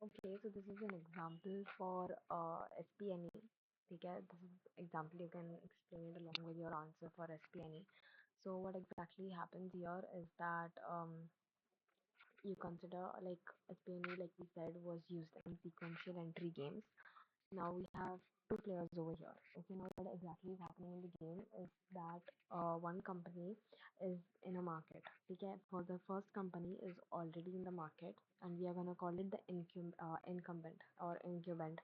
Okay, so this is an example for SPNE. Okay, this is example you can explain it along with your answer for SPNE. So what exactly happens here is that you consider like SPNE, like we said, was used in sequential entry games. Now we have two players over here. Okay, now what exactly is happening in the game is that one company is in a market. Okay, for the first company is already in the market, and we are gonna call it the incumbent or incumbent,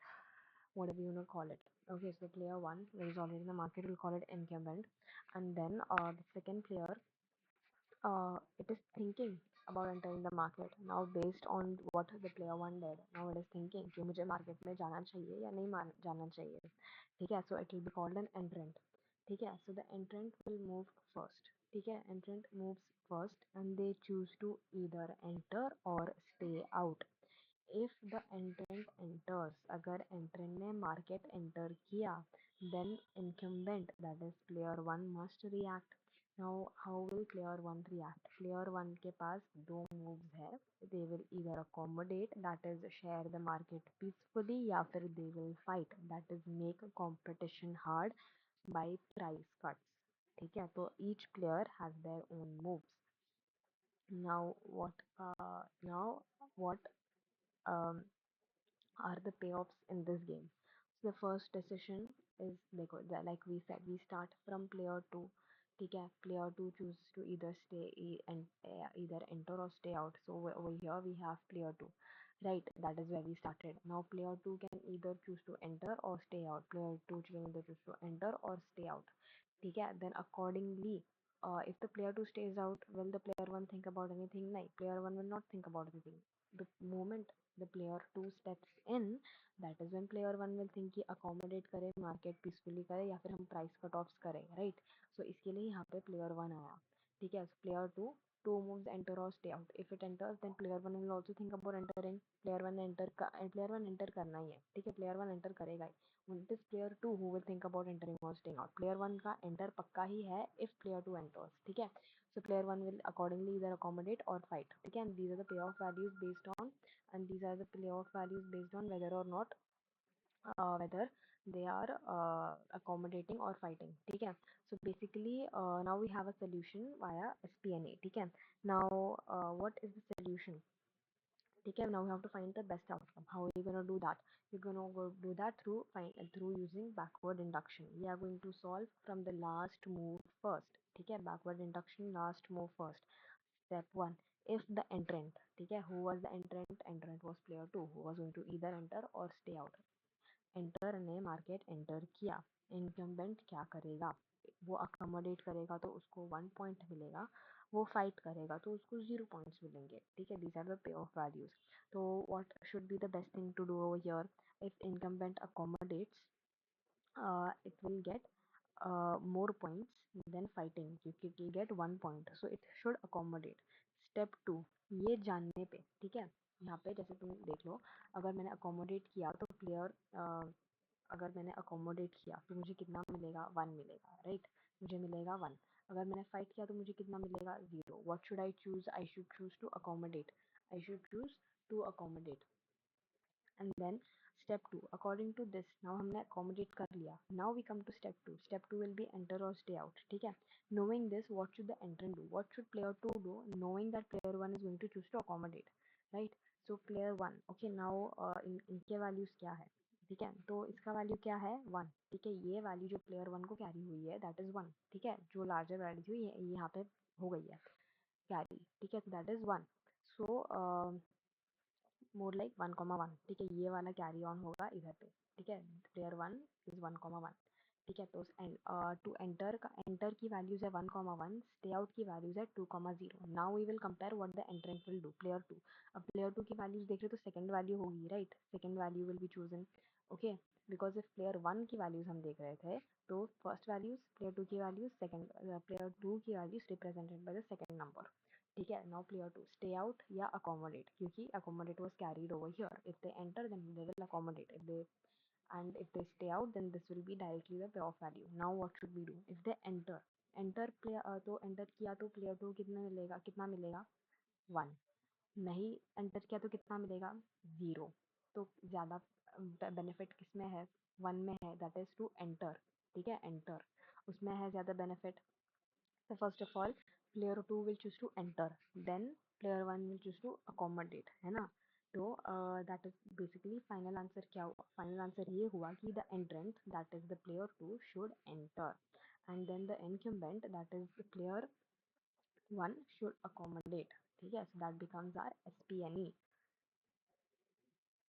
whatever you wanna call it. Okay, so the player one who is already in the market, we'll call it incumbent, and then the second player it is thinking about entering the market now based on what the player one did. Now it is thinking कि मुझे market में जाना चाहिए या नहीं जाना चाहिए. ठीक है, so it will be called an entrant. ठीक है, so the entrant will move first. ठीक है, entrant moves first and they choose to either enter or stay out. If the entrant enters, अगर entrant ने market enter किया, then incumbent, that is player one, must react. Now how will player one react? Player one के पास दो moves है. They will either accommodate, that is share the market peacefully, या फिर they will fight, that is make competition hard by price cuts. ठीक है, तो each player has their own moves. Now what um, are the payoffs in this game? So the first decision is like we said, we start from player two. ठीक है, player two chooses to either and either enter or stay out. So over here we have player two, right? That is where we started. Now player two can either choose to enter or stay out. Player two can either choose to enter or stay out. ठीक है, then accordingly, if the player two stays out, will the player one think about anything? No, player one will not think about anything. The moment the player two steps in, that is when player one will think कि accommodate करे, market peacefully करे, या फिर हम price cut offs करें, right? So इसके लिए यहाँ पे player one आया. ठीक है, so player two moves enter or stay out. If it enters, then player one will also think about entering. Player one enter करना ही है. ठीक है, player one enter करेगा ही. It is player two who will think about entering or staying out. Player one का enter पक्का ही है if player two enters. ठीक है, so player one will accordingly either accommodate or fight. ठीक है, and these are the payoff values based on, whether or not whether they are accommodating or fighting. ठीक है, so basically now we have a solution via SPNA. ठीक है, now what is the solution? ठीक है, now we have to find the best outcome. How are you gonna do that? You're gonna go do that through using backward induction. We are going to solve from the last move first. ठीक है, backward induction, last move first. Step one, if the entrant, ठीक है, who was the entrant? Entrant was player two, who was going to either enter or stay out. Enter ने market enter किया, incumbent क्या करेगा? वो accommodate करेगा तो उसको 1 पॉइंट मिलेगा, वो फाइट करेगा तो उसको 0 पॉइंट्स मिलेंगे. ठीक है, these are the payoff values. तो what should be the best thing to do over here? If incumbent accommodates, it will get more points than fighting, क्योंकि it will get 1 point, so it should accommodate. Step 2, ये जानने पे, ठीक है, यहाँ पे जैसे तुम देख लो, अगर मैंने accommodate किया तो प्लेयर अगर मैंने accommodate किया तो मुझे कितना मिलेगा? 1 मिलेगा, राइट? मुझे मिलेगा 1. अगर मैंने fight किया तो मुझे कितना मिलेगा? 0. What should I choose? I should choose to accommodate. I should choose to accommodate. And then step 2, according to this, now हमने accommodate कर लिया. Now we come to step 2. Step 2 will be enter or stay out. ठीक है, knowing this, what should the entrant do? What should player 2 do, knowing that player 1 is going to choose to accommodate, right? So player 1, okay, now इनके values क्या है? ठीक है, तो इसका value क्या है? 1. ठीक है, ये वैल्यू जो प्लेयर 1 को कैरी हुई है, दैट इज 1. ठीक है, जो लार्जर वैल्यू थी ये यहाँ पे हो गई है कैरी. ठीक है, that is 1. So more like 1,1. ठीक है, ये वाला कैरी ऑन होगा इधर पे. ठीक है, प्लेयर 1 इज 1,1. ठीक है, तो टू एंटर का एंटर की वैल्यूज है 1,1, स्टे आउट की वैल्यूज है 2,0. Now we will compare what the entrant will do. Player 2, अब प्लेयर 2 की वैल्यूज देख रहे तो सेकंड वैल्यू होगी, right? Second value will be chosen. Okay, because if player 1 की वैल्यूज हम देख रहे थे तो फर्स्ट वैल्यूज प्लेयर 2 की वैल्यूज, सेकंड प्लेयर 2 की values represented by the second number. ठीक है, now player two stay out या अकोमोडेट, क्योंकि accommodate was carried over here. If they enter then they will accommodate, if they and if they stay out then this will be directly the payoff value. Now what should we do? If they enter player तो enter किया तो player 2 कितना मिलेगा? 1. नहीं enter किया तो कितना मिलेगा? 0। तो ज़्यादा बेनिफिट किसमें है? 1 में है, दैट इज़ टू एंटर। ठीक है, एंटर उसमें है ज़्यादा benefit. So first of all, player 2 will choose to enter, then player 1 will choose to accommodate, है ना? तो that is basically final answer क्या हुआ? Final answer ये हुआ कि the entrant, that is the player 2 should enter, and then the incumbent, that is the player 1 should accommodate. ठीक है, so that becomes our SPNE.